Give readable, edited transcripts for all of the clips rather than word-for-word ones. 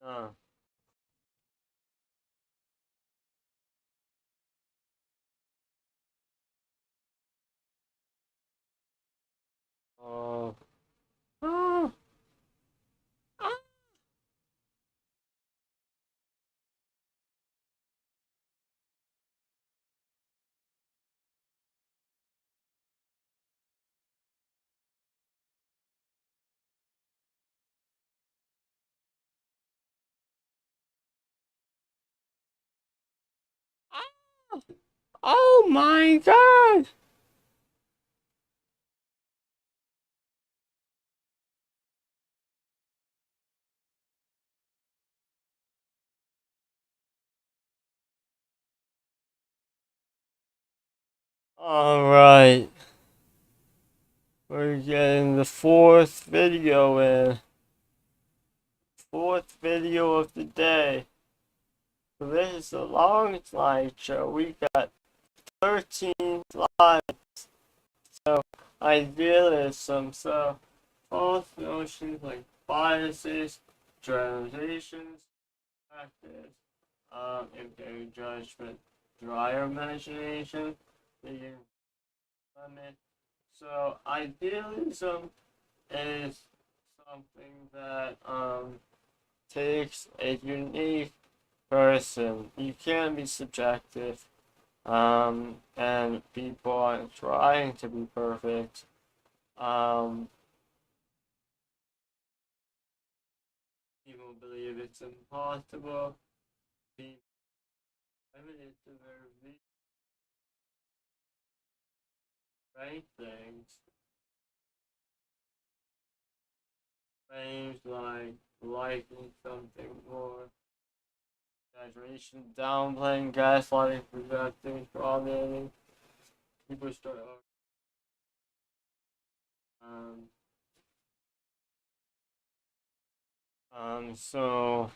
Uh, oh. Oh. Oh my god! Alright, we're getting the fourth video in. Fourth video of the day. So this is a long slideshow. We got 13 slides. So, idealism. So, false notions like biases, generalizations, practice, impaired judgment, drier imagination, being limit. So, idealism is something that takes a unique person. You can't be subjective, and people are trying to be perfect. Um, People believe it's impossible. People limited to their right things. Things like liking something more. Exaggeration, downplaying, gaslighting, projecting, dominating. People start um so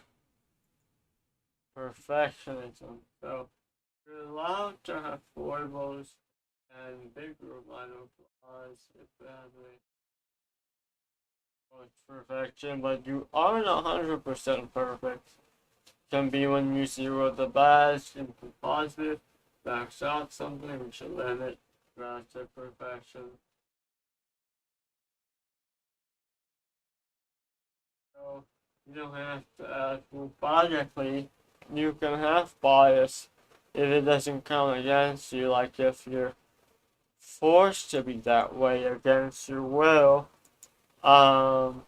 perfectionism. So you're allowed to have foibles and bigger minor flaws if badly with perfection, but you aren't 100% perfect. Can be when you zero the bad into positive, backs out something, we should limit relative perfection. So you don't have to act logically. You can have bias if it doesn't count against you, like if you're forced to be that way against your will. Um,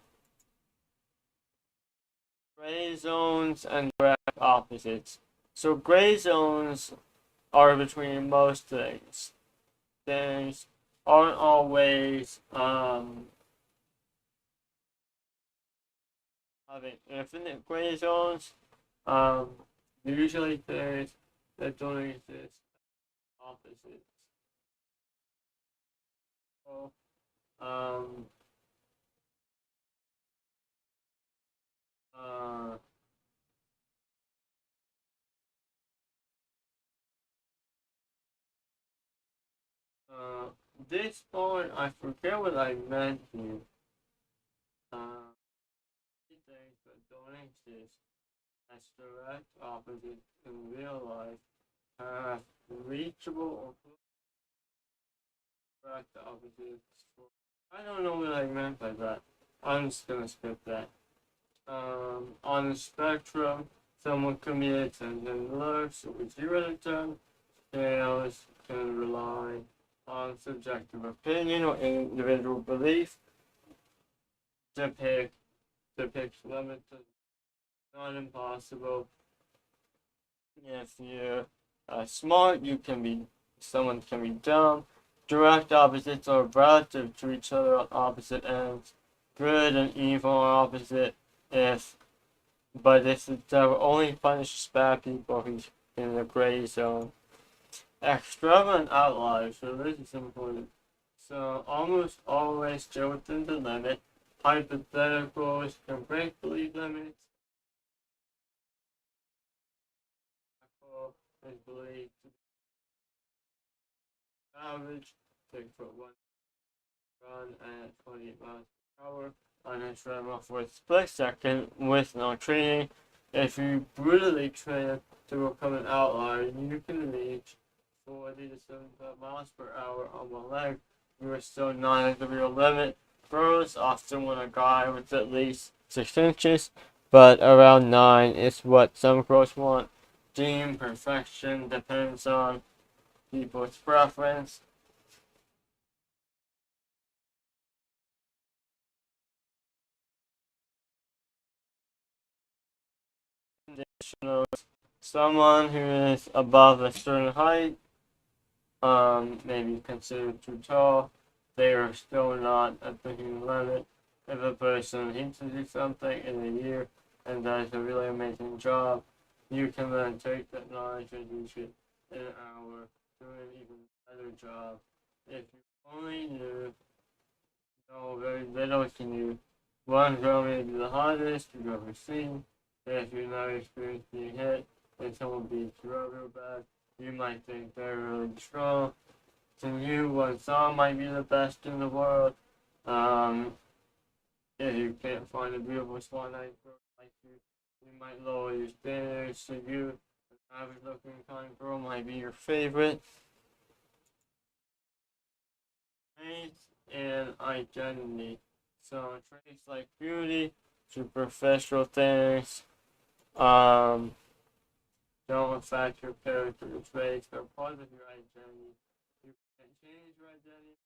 Gray zones and direct opposites. So gray zones are between most things. Things aren't always having infinite gray zones. Um, Usually things that don't exist opposites. So, um, uh, uh, this point, I forget what I meant here. Uh, Things that don't exist as direct opposites in real life have reachable or direct opposites. I don't know what I meant by that. I'm just gonna skip that. On the spectrum, someone can be a 10 and low, so with 0 to 10, scales can rely on subjective opinion or individual belief to pick limits. Not impossible. If you're smart, someone can be dumb. Direct opposites are relative to each other on opposite ends. Good and evil are opposite. If But if the devil only punishes bad people, he's in the gray zone. Extravagant outliers, so this is important. So almost always stay within the limit. Hypotheticals can break belief limits. Is believed to be average. 6 foot 1 run at 20 miles per hour on a treadmill for a split second with no training. If you brutally train to become an outlier, you can reach 40 to 75 miles per hour on one leg. You are still not at the real limit. Pros often want a guy with at least 6 inches, but around 9 is what some pros want. Deemed perfection depends on people's preference. Conditionals. Someone who is above a certain height, maybe considered too tall, they are still not at the human limit. If a person needs to do something in a year and does a really amazing job, you can then take that knowledge and use it in an hour, do an even better job. If you only knew, know very little, can you one girl may be the hottest you've ever seen. If you've never experienced being hit and someone beats you up real bad, you might think they're really strong. To you, one song might be the best in the world. Um, if you can't find a beautiful spot night girl like you might lower your standards. To you, an average looking kind girl might be your favorite. Traits and identity. So traits like beauty, superficial things, um, don't affect your character traits. They're part of your identity. You can't change your identity.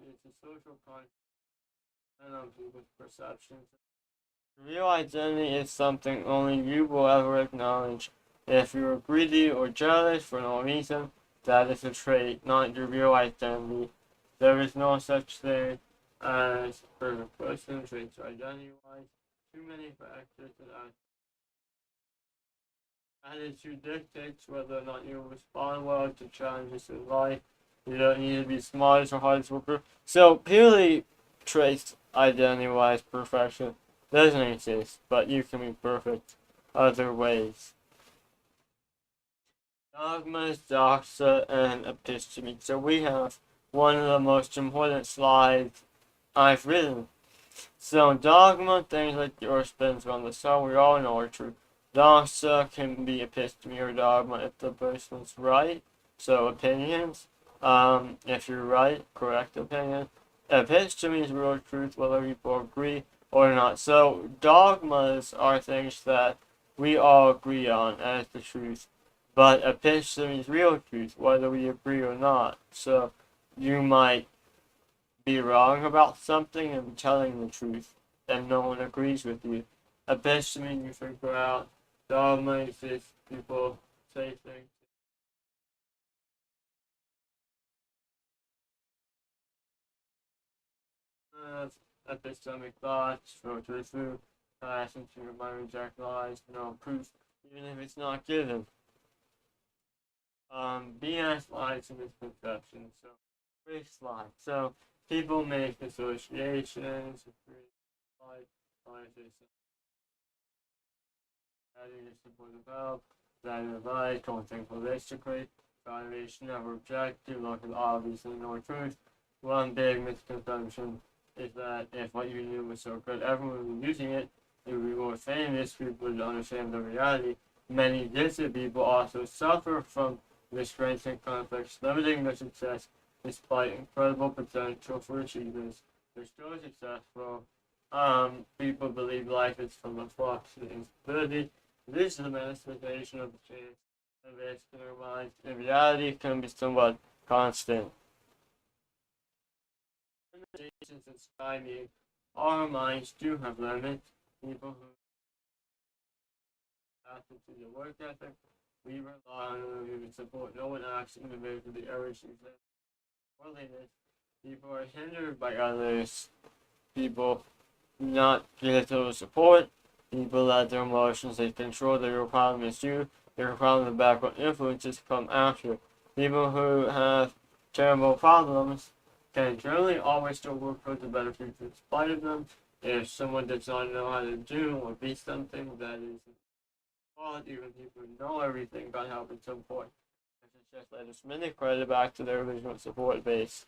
It's a social construct and on people's perceptions. Real identity is something only you will ever acknowledge. If you are greedy or jealous for no reason, that is a trait, not your real identity. There is no such thing as perfect person, traits or identity-wise. Too many factors that attitude dictates whether or not you respond well to challenges in life. You don't need to be smartest or hardest worker. So purely traits identity-wise perfection doesn't exist, but you can be perfect other ways. Dogmas, doxa, and episteme. So we have one of the most important slides I've written. So dogma, things like the earth spins around the sun, we all know are true. Doxa can be episteme or dogma if the person's right. So opinions, if you're right, correct opinion. Episteme is real truth, whether people agree or not. So dogmas are things that we all agree on as the truth. But episteme is real truth, whether we agree or not. So you might be wrong about something and telling the truth, and no one agrees with you. Episteme, you figure out. Dogma is if people say things. Epistemic thoughts, filter through, passion to your mind, reject lies, no proof, even if it's not given. BS lies and misconceptions. So, race lies. So, people make associations, lies, lies, adding is supportive help, value advice, don't think holistically, valuation never objective, look at obvious and no truth. One big misconception is that if what you knew was so good, everyone would be using it, it would be more famous, people would understand the reality. Many gifted people also suffer from restraints and conflicts, limiting their success despite incredible potential for achievements. They're still successful. People believe life is full of flux and instability. This is a manifestation of the chance of risk in our minds. In reality, it can be somewhat constant. Limitations and striving. Our minds do have limits. People who have to do the work ethic, we rely on them to support. No one acts individually ever achieves worldliness. People are hindered by others. People not get total support. People let their emotions they control. Their problem is you. Their problem the background influences come after. People who have terrible problems can generally always still work towards a better future in spite of them. If someone does not know how to do or be something that is flawed, even people who know everything got help at some point. It's just let us minute credit back to their original support base.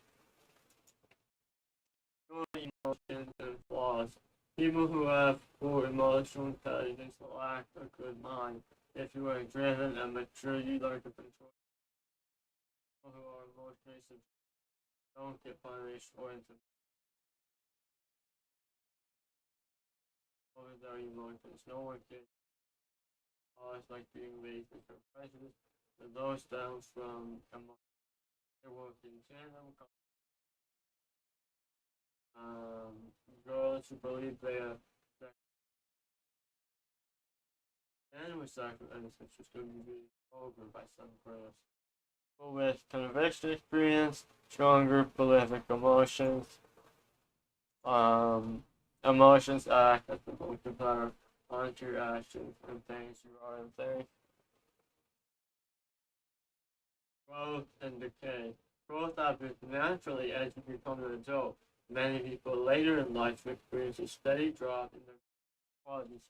Emotions and flaws. People who have poor emotional intelligence lack a good mind. If you are driven and mature, you learn to control. People who are emotionally subdued don't get punished or into their emotions. No one gets laws like being raised with prejudice. And those stems from emotion. They work in tandem. Girls who believe they are and recycle innocence is going to be over by some girls. People with conviction experience, stronger prolific emotions. Um, Emotions act as the multiplier onto your actions and things you are and think. Growth and decay. Growth happens naturally as you become an adult. Many people later in life experience a steady drop in their qualities.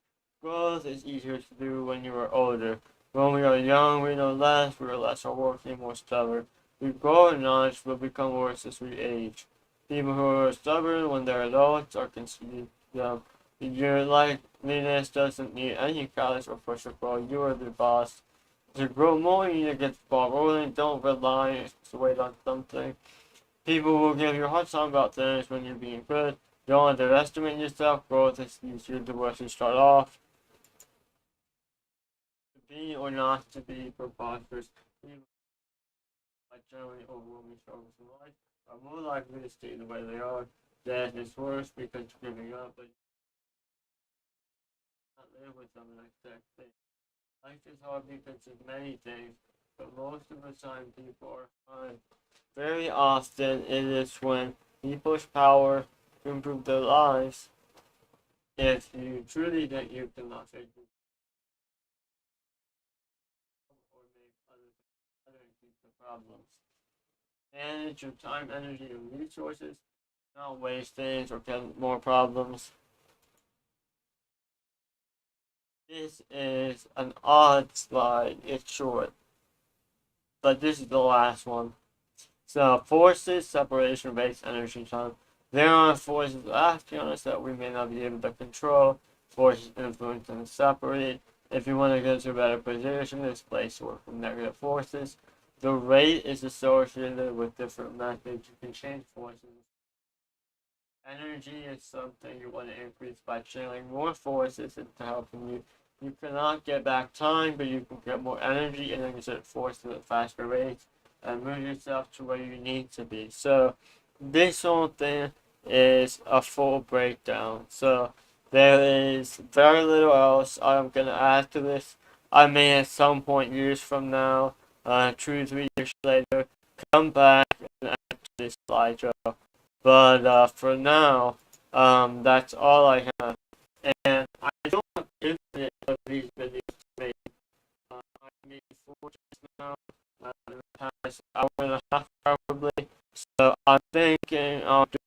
Growth is easier to do when you are older. When we are young, we know less, we are less hardworking, more stubborn. We grow in knowledge, but become worse as we age. People who are stubborn when they're adults are considered dumb. Your likeliness doesn't need any college or push or grow. You are the boss. To grow more, you need to get the ball rolling. Don't rely to wait on something. People will give you a hard time about things when you're being good. Don't underestimate yourself. Growth is easier the worse you start off. To be or not to be preposterous. People like generally overwhelming struggles in life are more likely to stay the way they are. That is worse because you're giving up, but you can't live with them and expect things. Life is hard because of many things, but most of the time people are fine. Very often it is when people's power to improve their lives. If you truly think you cannot fix it or make others better and keep the problems. Manage your time, energy, and resources. Not waste things or get more problems. This is an odd slide. It's short, but this is the last one. So forces, separation, base, energy, time. There are forces after us that we may not be able to control. Forces influence and separate. If you want to get to a better position, displace work from negative forces. The rate is associated with different methods. You can change forces. Energy is something you want to increase by channeling more forces into helping you. You cannot get back time, but you can get more energy and exert force at a faster rate and move yourself to where you need to be. So this whole thing is a full breakdown. So there is very little else I'm gonna add to this. I may at some point years from now, 2 3 years later, come back and add to this slideshow. But for now, that's all I have. And I don't have infinite of these videos to make. I made 4 just now, in the past hour and a half probably. So I'm thinking I'll do